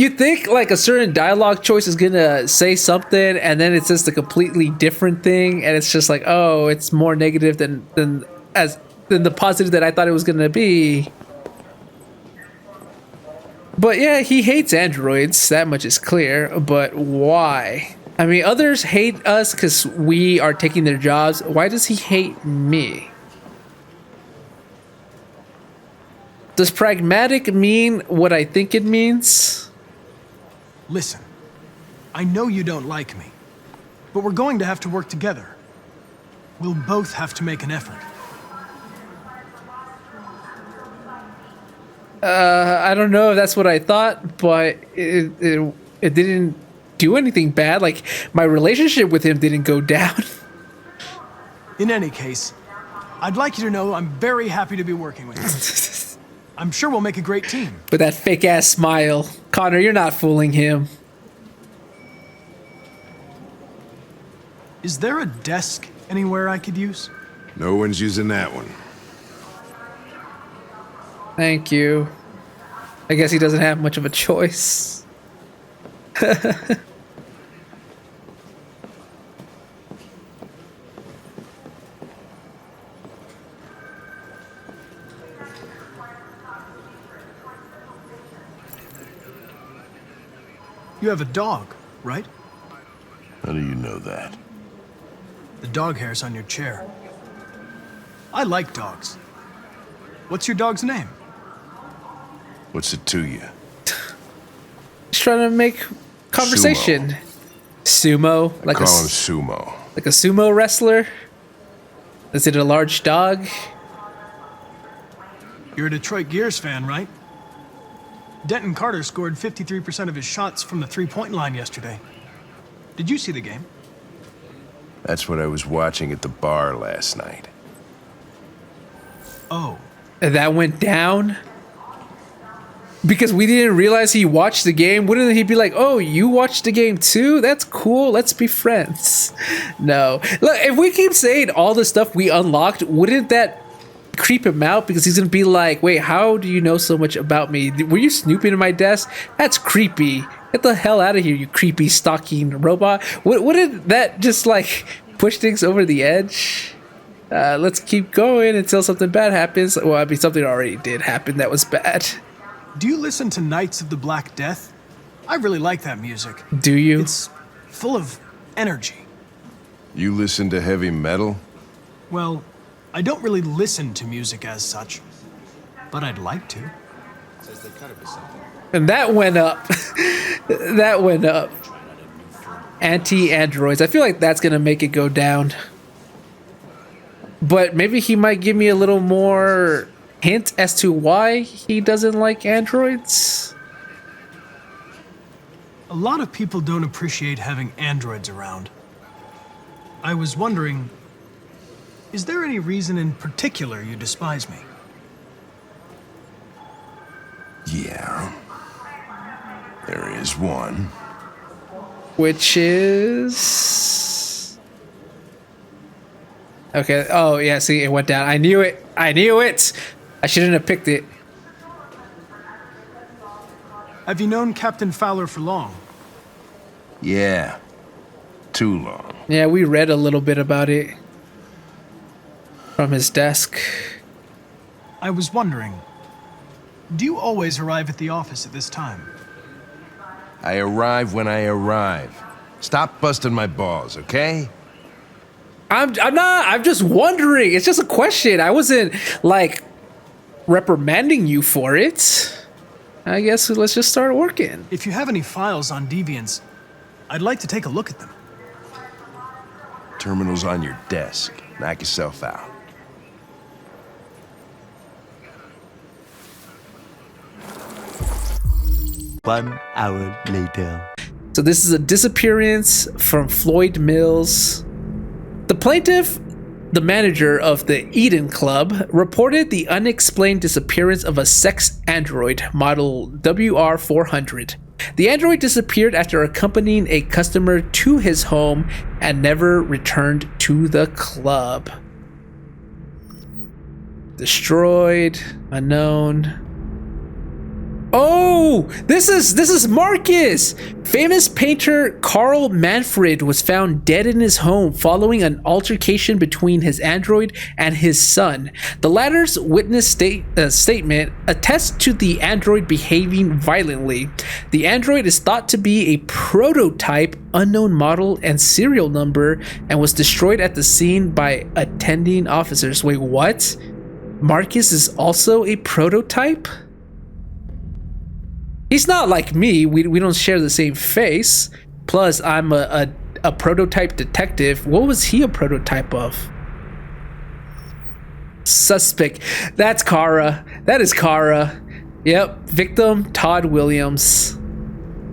think like a certain dialogue choice is gonna say something and then it says the completely different thing and it's just like, oh, it's more negative than the positive that I thought it was gonna be. But yeah, he hates androids, that much is clear, but why? I mean, others hate us because we are taking their jobs. Why does he hate me? Does pragmatic mean what I think it means? Listen, I know you don't like me, but we're going to have to work together. We'll both have to make an effort. I don't know if that's what I thought, but it didn't do anything bad. Like, my relationship with him didn't go down. In any case, I'd like you to know I'm very happy to be working with you. I'm sure we'll make a great team. With that fake ass smile. Connor, you're not fooling him. Is there a desk anywhere I could use? No one's using that one. Thank you. I guess he doesn't have much of a choice. You have a dog, right? How do you know that? The dog hair's on your chair. I like dogs. What's your dog's name? What's it to you? He's trying to make conversation. Sumo? I call him Sumo. Like a sumo wrestler? Is it a large dog? You're a Detroit Gears fan, right? Denton Carter scored 53% of his shots from the three-point line yesterday. Did you see the game? That's what I was watching at the bar last night. Oh. And that went down? Because we didn't realize he watched the game? Wouldn't he be like, oh, you watched the game too? That's cool. Let's be friends. No. Look, if we keep saying all the stuff we unlocked, wouldn't that creep him out? Because he's going to be like, wait, how do you know so much about me? Were you snooping in my desk? That's creepy. Get the hell out of here, you creepy stalking robot. Wouldn't that just like push things over the edge? Let's keep going until something bad happens. Well, I mean, something already did happen that was bad. Do you listen to Knights of the Black Death? I really like that music. Do you? It's full of energy. You listen to heavy metal? Well, I don't really listen to music as such, but I'd like to. And that went up. That went up. Anti-androids. I feel like that's going to make it go down. But maybe he might give me a little more hint as to why he doesn't like androids. A lot of people don't appreciate having androids around. I was wondering, is there any reason in particular you despise me? Yeah. There is one. Which is... Okay. Oh, yeah. See, it went down. I knew it. I knew it. I shouldn't have picked it. Have you known Captain Fowler for long? Yeah. Too long. Yeah, we read a little bit about it from his desk. I was wondering, do you always arrive at the office at this time? I arrive when I arrive. Stop busting my balls, okay? I'm not. I'm just wondering. It's just a question. I wasn't like reprimanding you for it. I guess let's just start working. If you have any files on deviants, I'd like to take a look at them. Terminal's on your desk. Knock yourself out. One hour later. So this is a disappearance from Floyd Mills. The plaintiff, the manager of the Eden Club, reported the unexplained disappearance of a sex android model WR400. The android disappeared after accompanying a customer to his home and never returned to the club. Destroyed, unknown. Oh, this is Marcus! Famous painter Carl Manfred was found dead in his home following an altercation between his android and his son. The latter's witness statement attests to the android behaving violently. The android is thought to be a prototype, unknown model and serial number, and was destroyed at the scene by attending officers. Wait, what? Marcus is also a prototype? He's not like me. We don't share the same face. Plus, I'm a prototype detective. What was he a prototype of? Suspect. That's Kara. That is Kara. Yep. Victim, Todd Williams.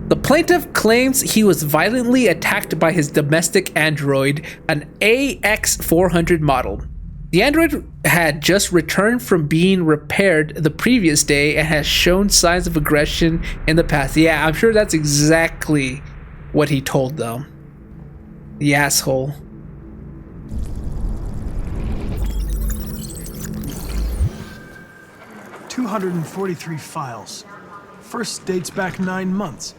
The plaintiff claims he was violently attacked by his domestic android, an AX400 model. The android had just returned from being repaired the previous day and has shown signs of aggression in the past. Yeah, I'm sure that's exactly what he told them. The asshole. $243 files. First dates back 9 months.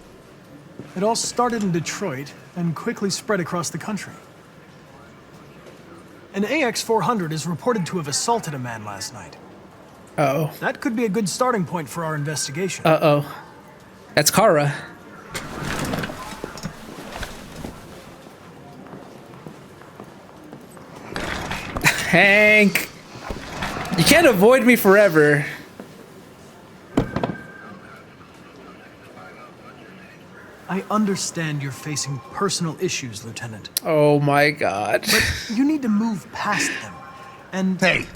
It all started in Detroit and quickly spread across the country. An AX400 is reported to have assaulted a man last night. Uh-oh. That could be a good starting point for our investigation. Uh-oh. That's Kara. Hank! You can't avoid me forever. I understand you're facing personal issues, Lieutenant. Oh my God. But you need to move past them. And Hey,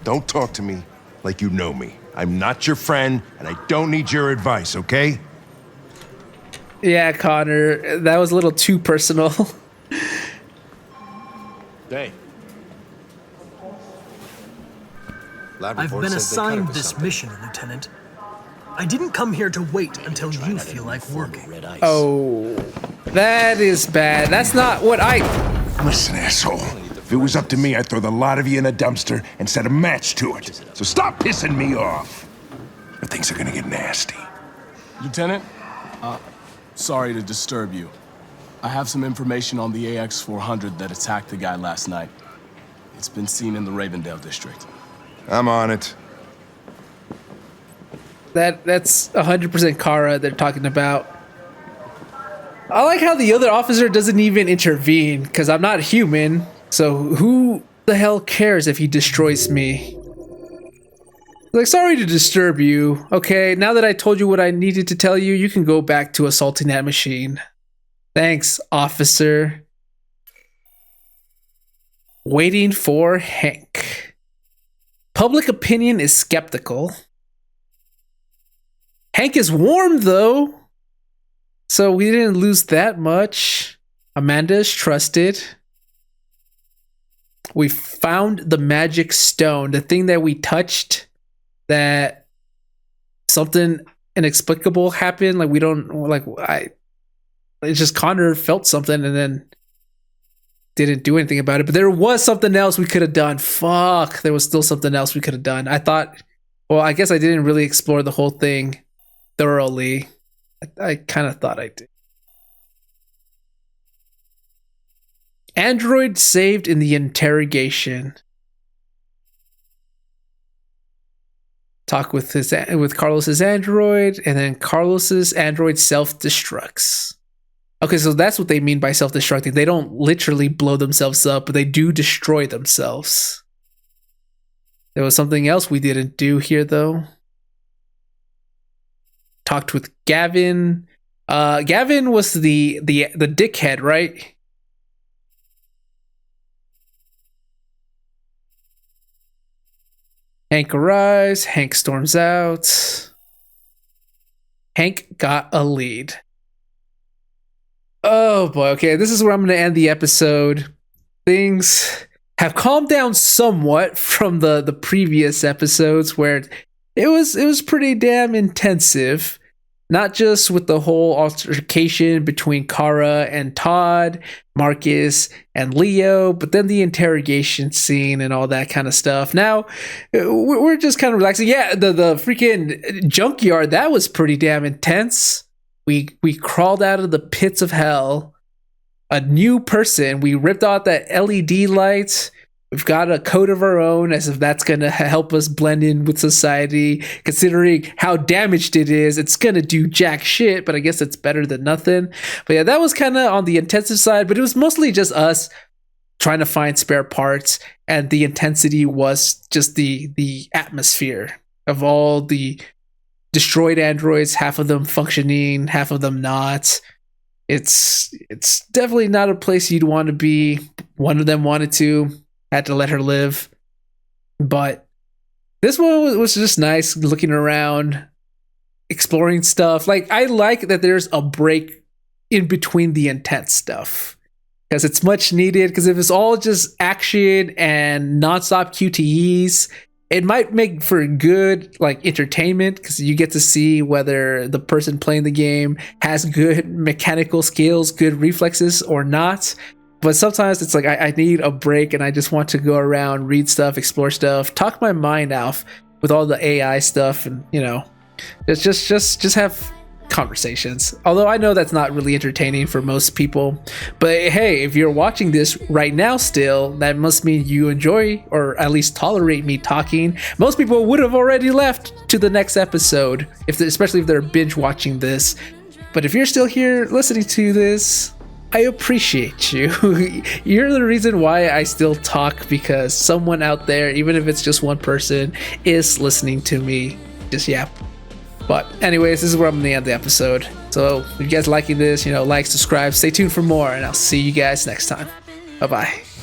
don't talk to me like you know me. I'm not your friend, and I don't need your advice, okay? Yeah, Connor, that was a little too personal. Hey. I've been assigned this mission, Lieutenant. I didn't come here to wait until you feel like working. Oh, that is bad. That's not what I... Listen, asshole. If it was up to me, I'd throw the lot of you in a dumpster and set a match to it. So stop pissing me off. Or things are gonna get nasty. Lieutenant, sorry to disturb you. I have some information on the AX-400 that attacked the guy last night. It's been seen in the Ravendale district. I'm on it. That's 100% Kara they're talking about. I like how the other officer doesn't even intervene, because I'm not human, so who the hell cares if he destroys me? Like, sorry to disturb you. Okay, now that I told you what I needed to tell you, you can go back to assaulting that machine. Thanks, officer. Waiting for Hank. Public opinion is skeptical. Hank is warm, though. So we didn't lose that much. Amanda is trusted. We found the magic stone. The thing that we touched, that something inexplicable happened. Like, we don't, like, it's just Connor felt something and then didn't do anything about it. But there was something else we could have done. Fuck. There was still something else we could have done. I thought, well, I guess I didn't really explore the whole thing thoroughly. I kind of thought I did. Android saved in the interrogation. Talk with Carlos's android, and then Carlos's android self-destructs. Okay, so that's what they mean by self-destructing. They don't literally blow themselves up, but they do destroy themselves. There was something else we didn't do here, though. Talked with Gavin. Gavin was the dickhead, right? Hank arrives. Hank storms out. Hank got a lead. Oh boy, okay, this is where I'm going to end the episode. Things have calmed down somewhat from the previous episodes where it was pretty damn intensive. Not just with the whole altercation between Kara and Todd, Marcus and Leo, but then the interrogation scene and all that kind of stuff. Now, we're just kind of relaxing. Yeah, the freaking junkyard, that was pretty damn intense. We crawled out of the pits of hell. A new person. We ripped out that LED light. We've got a code of our own, as if that's going to help us blend in with society. Considering how damaged it is, it's going to do jack shit, but I guess it's better than nothing. But yeah, that was kind of on the intensive side, but it was mostly just us trying to find spare parts, and the intensity was just the atmosphere of all the destroyed androids, half of them functioning, half of them not. It's definitely not a place you'd want to be. One of them wanted to. Had to let her live. But this one was just nice, looking around, exploring stuff. Like, I like that there's a break in between the intense stuff, because it's much needed. Because if it's all just action and nonstop QTEs, it might make for good, like, entertainment, because you get to see whether the person playing the game has good mechanical skills, good reflexes or not. But sometimes it's like I need a break, and I just want to go around, read stuff, explore stuff, talk my mind off with all the AI stuff, and just have conversations. Although I know that's not really entertaining for most people, but hey, if you're watching this right now still, that must mean you enjoy, or at least tolerate me talking. Most people would have already left to the next episode, especially if they're binge watching this. But if you're still here listening to this, I appreciate you. You're the reason why I still talk, because someone out there, even if it's just one person, is listening to me just yap. But anyways, this is where I'm gonna end the episode. So if you guys liking this, like, subscribe, stay tuned for more, and I'll see you guys next time. Bye bye.